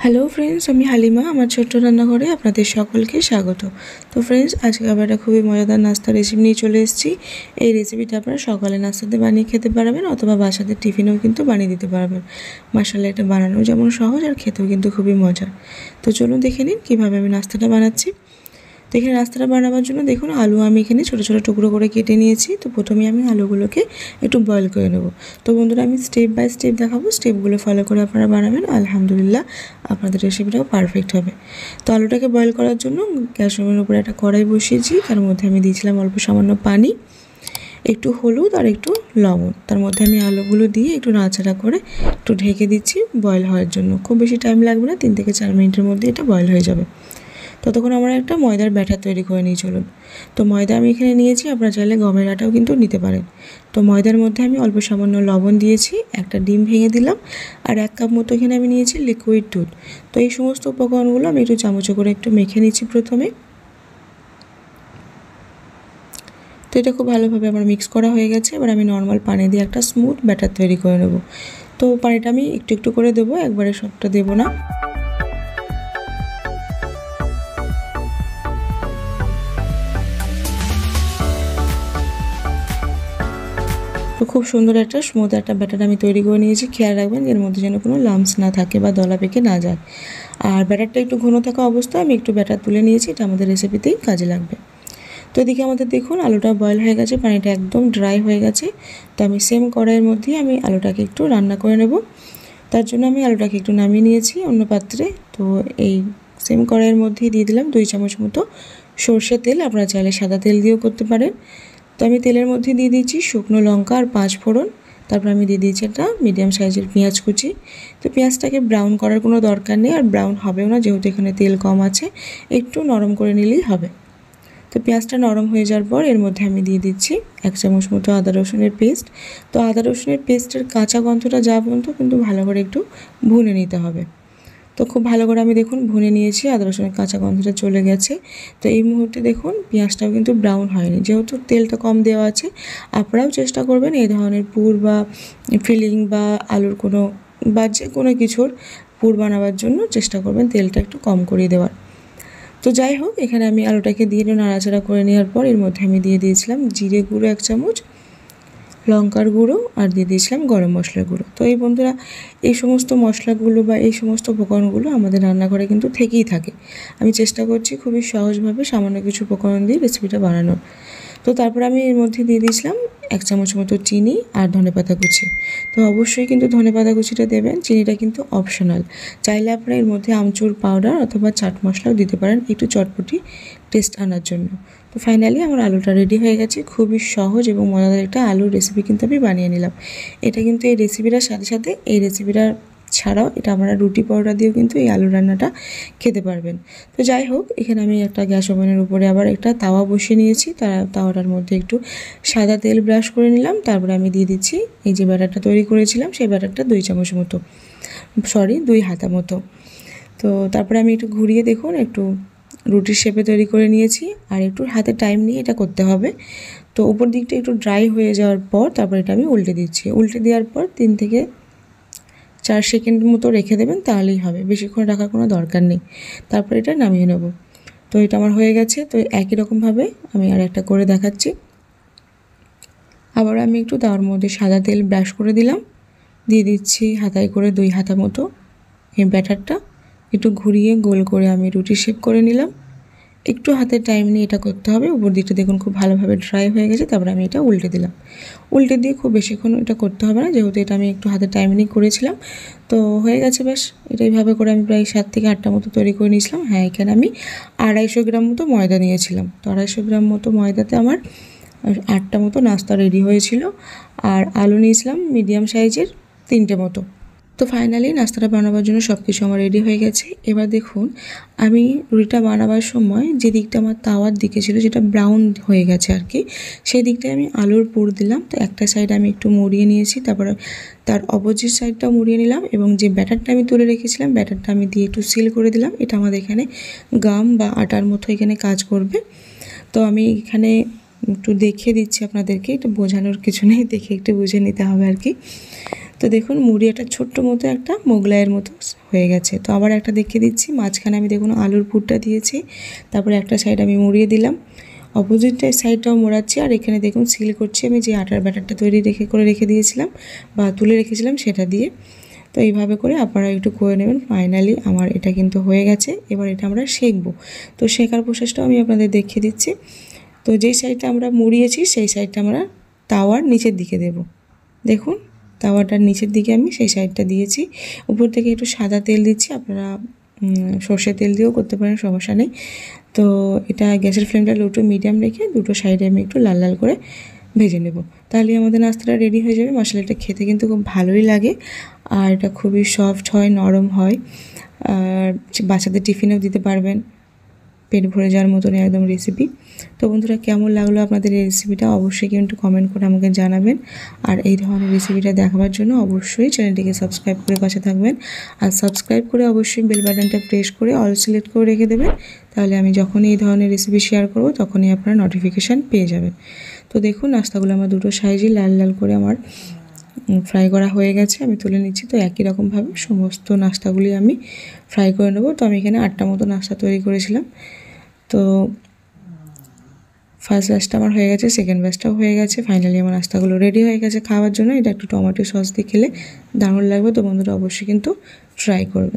Hello friends, আমি হালিমা। আমার ছোট্ট রান্নাঘরে আপনাদের সকলকে স্বাগত। তো ফ্রেন্ডস, আজকে আবার একটা খুবই মজাদার নাস্তার রেসিপি নিয়ে চলে এসেছি। এই রেসিপিটা আপনারা সকালে নাস্তাতে বানিয়ে খেতে পারবেন অথবা বাসাতে টিফিনেও কিন্তু বানিয়ে দিতে পারবেন। মাশাআল্লাহ, এটা বানানো যেমন সহজ আর খেতেও কিন্তু খুবই মজার। তো চলুন দেখে নিন কীভাবে আমি নাস্তাটা বানাচ্ছি। তো এখানে নাস্তাটা বানাবার জন্য দেখুন, আলু আমি এখানে ছোটো ছোটো টুকরো করে কেটে নিয়েছি। তো প্রথমে আমি আলুগুলোকে একটু বয়েল করে নেব। তো বন্ধুরা, আমি স্টেপ বাই স্টেপ দেখাবো, স্টেপগুলো ফলো করে আপনারা বানাবেন। আলহামদুলিল্লাহ, আপনাদের রেসিপিটাও পারফেক্ট হবে। তো আলুটাকে বয়েল করার জন্য গ্যাস ওভেনের উপরে একটা কড়াই বসিয়েছি। তার মধ্যে আমি দিয়েছিলাম অল্প সামান্য পানি, একটু হলুদ আর একটু লবণ। তার মধ্যে আমি আলুগুলো দিয়ে একটু নাড়াচাড়া করে একটু ঢেকে দিচ্ছি বয়েল হওয়ার জন্য। খুব বেশি টাইম লাগবে না, 3 থেকে 4 মিনিটের মধ্যে এটা বয়েল হয়ে যাবে। ততক্ষণ আমরা একটা ময়দার ব্যাটার তৈরি করে নিই চলুন। তো ময়দা আমি এখানে নিয়েছি, আপনারা চাইলে গমের আটাও কিন্তু নিতে পারেন। তো ময়দার মধ্যে আমি অল্প সামান্য লবণ দিয়েছি, একটা ডিম ভেঙে দিলাম, আর 1 কাপ মতো এখানে আমি নিয়েছি লিকুইড দুধ। তো এই সমস্ত উপকরণগুলো আমি একটু চামচে করে একটু মেখে নিচ্ছি প্রথমে। তো এটা খুব ভালোভাবে আমার মিক্স করা হয়ে গেছে। এবার আমি নর্মাল পানি দিয়ে একটা স্মুথ ব্যাটার তৈরি করে নেব। তো পানিটা আমি একটু একটু করে দেবো, একবারে সবটা দেবো না। তো খুব সুন্দর একটা স্মুথ একটা ব্যাটার আমি তৈরি করে নিয়েছি। খেয়াল রাখবেন এর মধ্যে যেন কোনো লাম্পস না থাকে বা দলা পেকে না যায়। আর ব্যাটারটা একটু ঘন থাকা অবস্থায় আমি একটু ব্যাটার তুলে নিয়েছি, এটা আমাদের রেসিপিতেই কাজে লাগবে। তো এদিকে আমাদের দেখুন আলুটা বয়েল হয়ে গেছে, পানিটা একদম ড্রাই হয়ে গেছে। তো আমি সেম কড়াইয়ের মধ্যেই আমি আলুটাকে একটু রান্না করে নেব। তার জন্য আমি আলুটাকে একটু নামিয়ে নিয়েছি অন্য পাত্রে। তো এই সেম কড়াইয়ের মধ্যেই দিয়ে দিলাম 2 চামচ মতো সর্ষের তেল। আপনারা চাইলে সাদা তেল দিয়েও করতে পারেন। তো আমি তেলের মধ্যে দিয়ে দিচ্ছি শুকনো লঙ্কা আর 5 ফোড়ন। তারপর আমি দিয়ে দিয়েছি একটা মিডিয়াম সাইজের পেঁয়াজ কুচি। তো পেঁয়াজটাকে ব্রাউন করার কোনো দরকার নেই, আর ব্রাউন হবেও না, যেহেতু এখানে তেল কম আছে। একটু নরম করে নিলেই হবে। তো পেঁয়াজটা নরম হয়ে যাওয়ার পর এর মধ্যে আমি দিয়ে দিচ্ছি 1 চামচ মতো আদা রসুনের পেস্ট। তো আদা রসুনের পেস্টের কাঁচা গন্ধটা যা পর্যন্ত কিন্তু ভালো করে একটু ভুনে নিতে হবে। তো খুব ভালো করে আমি দেখুন ভুনে নিয়েছি, আদা রসুনের কাঁচা গন্ধটা চলে গেছে। তো এই মুহূর্তে দেখুন পেঁয়াজটাও কিন্তু ব্রাউন হয়নি, যেহেতু তেলটা কম দেওয়া আছে। আপনারাও চেষ্টা করবেন এই ধরনের পুর বা ফিলিং বা আলুর কোনো বা যে কোনো কিছুর পুর বানাবার জন্য চেষ্টা করবেন তেলটা একটু কম করিয়ে দেওয়ার। তো যাই হোক, এখানে আমি আলুটাকে দিয়ে নাড়াচাড়া করে নেওয়ার পর এর মধ্যে আমি দিয়ে দিয়েছিলাম জিরে গুঁড়ো 1 চামচ, লঙ্কার গুঁড়ো, আর দিয়ে দিয়েছিলাম গরম মশলার গুঁড়ো। তো এই বন্ধুরা, এই সমস্ত মশলাগুলো বা এই সমস্ত উপকরণগুলো আমাদের রান্নাঘরে কিন্তু থেকেই থাকে। আমি চেষ্টা করছি খুবই সহজভাবে সামান্য কিছু উপকরণ দিয়ে রেসিপিটা বানানোর। তো তারপর আমি এর মধ্যে দিয়ে দিয়েছিলাম 1 চামচ মতো চিনি আর ধনেপাতা কুচি। তো অবশ্যই কিন্তু ধনেপাতা কুচিটা দেবেন, চিনিটা কিন্তু অপশনাল। চাইলে আপনারা এর মধ্যে আমচুর পাউডার অথবা চাট মশলাও দিতে পারেন একটু চটপটি টেস্ট আনার জন্য। তো ফাইনালি আমার আলুটা রেডি হয়ে গেছে। খুবই সহজ এবং মজাদার একটা আলুর রেসিপি কিন্তু আমি বানিয়ে নিলাম। এটা কিন্তু এই রেসিপিটার সাথে সাথে এই রেসিপিটা ছাড়াও এটা আমরা রুটি পরোটা দিয়েও কিন্তু এই আলু রান্নাটা খেতে পারবেন। তো যাই হোক, এখানে আমি একটা গ্যাস ওভেনের উপরে আবার একটা তাওয়া বসিয়ে নিয়েছি। তাওয়াটার মধ্যে একটু সাদা তেল ব্রাশ করে নিলাম। তারপরে আমি দিয়ে দিচ্ছি এই যে ব্যাটারটা তৈরি করেছিলাম, সেই ব্যাটারটা 2 চামচ মতো, 2 হাতা মতো। তো তারপরে আমি একটু ঘুরিয়ে দেখুন একটু রুটির শেপে তৈরি করে নিয়েছি। আর একটু হাতে টাইম নিয়ে এটা করতে হবে। তো উপর দিকটা একটু ড্রাই হয়ে যাওয়ার পর তারপর এটা আমি উল্টে দিচ্ছি। উল্টে দেওয়ার পর 3 থেকে 4 সেকেন্ড মতো রেখে দেবেন, তাহলেই হবে, বেশিক্ষণ রাখার কোনো দরকার নেই। তারপর এটা নামিয়ে নেব। তো এটা আমার হয়ে গেছে। তো একই রকমভাবে আমি আর একটা করে দেখাচ্ছি। আবার আমি একটু তার মধ্যে সাদা তেল ব্রাশ করে দিলাম, দিয়ে দিচ্ছি হাতায় করে 2 হাতা মতো এই ব্যাটারটা। একটু ঘুরিয়ে গোল করে আমি রুটি শেপ করে নিলাম। একটু হাতে টাইম নিয়ে এটা করতে হবে। উপর দিকটা দেখুন খুব ভালোভাবে ড্রাই হয়ে গেছে। তারপরে আমি এটা উল্টে দিলাম। উল্টে দিয়ে খুব বেশিক্ষণ এটা করতে হবে না, যেহেতু এটা আমি একটু হাতে টাইম নিয়ে করেছিলাম। তো হয়ে গেছে বেশ। এটা এইভাবে করে আমি প্রায় 7 থেকে 8টা মতো তৈরি করে নিয়েছিলাম। হ্যাঁ, এখানে আমি 250 গ্রাম মতো ময়দা নিয়েছিলাম। তো 250 গ্রাম মতো ময়দাতে আমার 8টা মতো নাস্তা রেডি হয়েছিল। আর আলু নিয়েছিলাম মিডিয়াম সাইজের 3টে মতো। তো ফাইনালি নাস্তাটা বানাবার জন্য সব কিছু আমার রেডি হয়ে গেছে। এবার দেখুন আমি রুটিটা বানাবার সময় যে দিকটা আমার তাওয়ার দিকে ছিল, যেটা ব্রাউন হয়ে গেছে আর কি, সেই দিকটায় আমি আলুর পুর দিলাম। তো একটা সাইড আমি একটু মুড়িয়ে নিয়েছি, তারপরে তার অপোজিট সাইডটাও মুড়িয়ে নিলাম, এবং যে ব্যাটারটা আমি তুলে রেখেছিলাম ব্যাটারটা আমি দিয়ে একটু সিল করে দিলাম। এটা আমাদের এখানে গাম বা আটার মতো এখানে কাজ করবে। তো আমি এখানে একটু দেখিয়ে দিচ্ছি আপনাদেরকে, একটু বোঝানোর কিছু নেই, দেখে একটু বুঝে নিতে হবে আর কি। তো দেখুন মুড়ি একটা ছোট্ট মতো একটা মোগলাইয়ের মতো হয়ে গেছে। তো আবার একটা দেখিয়ে দিচ্ছি, মাঝখানে আমি দেখুন আলুর পুরটা দিয়েছি, তারপরে একটা সাইড আমি মুড়িয়ে দিলাম, অপোজিট সাইডটাও মোড়াচ্ছি, আর এখানে দেখুন সিল করছি আমি যে আটার ব্যাটারটা তৈরি রেখে দিয়েছিলাম বা তুলে রেখেছিলাম সেটা দিয়ে। তো এইভাবে করে আপনারা একটু করে নেবেন। ফাইনালি আমার এটা কিন্তু হয়ে গেছে। এবার এটা আমরা সেঁকবো। তো শেখার প্রসেসটাও আমি আপনাদের দেখিয়ে দিচ্ছি। তো যেই সাইডটা আমরা মুড়িয়েছি সেই সাইডটা আমরা তাওয়ার নিচের দিকে দেব। দেখুন তাওয়াটার নিচের দিকে আমি সেই সাইডটা দিয়েছি। উপর থেকে একটু সাদা তেল দিচ্ছি, আপনারা সর্ষের তেল দিয়েও করতে পারেন, সমস্যা নেই। তো এটা গ্যাসের ফ্লেমটা লো টু মিডিয়াম রেখে দুটো সাইডে আমি একটু লাল লাল করে ভেজে নেব। তাহলে আমাদের নাস্তাটা রেডি হয়ে যাবে। মশলাটা খেতে কিন্তু খুব ভালোই লাগে, আর এটা খুবই সফট হয়, নরম হয়, আর বাচ্চাদের টিফিনেও দিতে পারবেন। পেট ভরে যাওয়ার মতন একদম রেসিপি। তো বন্ধুরা, কেমন লাগলো আপনাদের এই রেসিপিটা অবশ্যই কিন্তু কমেন্ট করে আমাকে জানাবেন। আর এই ধরনের রেসিপিটা দেখাবার জন্য অবশ্যই চ্যানেলটিকে সাবস্ক্রাইব করে পাশে থাকবেন। আর সাবস্ক্রাইব করে অবশ্যই বেল বাটনটা প্রেস করে অল সিলেক্ট করে রেখে দেবেন। তাহলে আমি যখনই এই ধরনের রেসিপি শেয়ার করব তখনই আপনারা নোটিফিকেশান পেয়ে যাবেন। তো দেখুন নাস্তাগুলো আমার দুটো সাইজে লাল লাল করে আমার ফ্রাই করা হয়ে গেছে, আমি তুলে নিচ্ছি। তো একই রকমভাবে সমস্ত নাস্তাগুলি আমি ফ্রাই করে নেব। তো আমি এখানে 8টা মতো নাস্তা তৈরি করেছিলাম। তো ফার্স্ট ব্যাচটা আমার হয়ে গেছে, সেকেন্ড ব্যাচটাও হয়ে গেছে। ফাইনালি আমার নাস্তাগুলো রেডি হয়ে গেছে খাওয়ার জন্য। এটা একটু টমেটো সস দিয়ে খেলে দারুণ লাগবে। তো বন্ধুরা অবশ্যই কিন্তু ট্রাই করবেন।